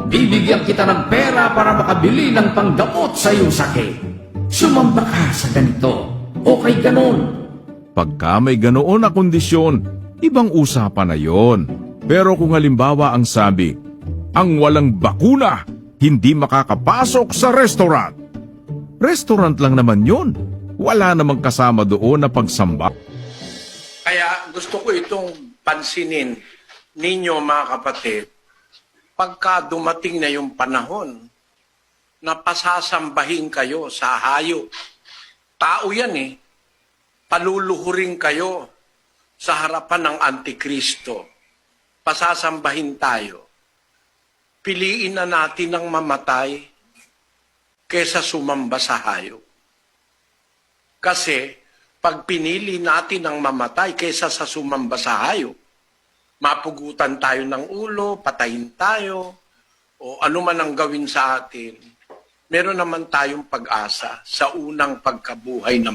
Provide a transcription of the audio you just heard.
Bibigyan kita ng pera para makabili ng panggamot sa iyong sakit. Sumamba ka sa ganito. Okay ganon. Pagka may ganoon na kondisyon, ibang usapan na yon. Pero kung halimbawa ang sabi, ang walang bakuna, hindi makakapasok sa restaurant. Restaurant lang naman yon. Wala namang kasama doon na pagsamba. Kaya gusto ko itong pansinin ninyo mga kapatid, pagka dumating na yung panahon na pasasambahin kayo sa hayop, tao yan paluluhurin kayo sa harapan ng Antikristo, pasasambahin tayo, piliin na natin ang mamatay kaysa sumamba sa hayop. Kasi pag pinili natin ang mamatay kaysa sa sumamba sa hayop, mapugutan tayo ng ulo, patayin tayo, o ano man ang gawin sa atin, meron naman tayong pag-asa sa unang pagkabuhay na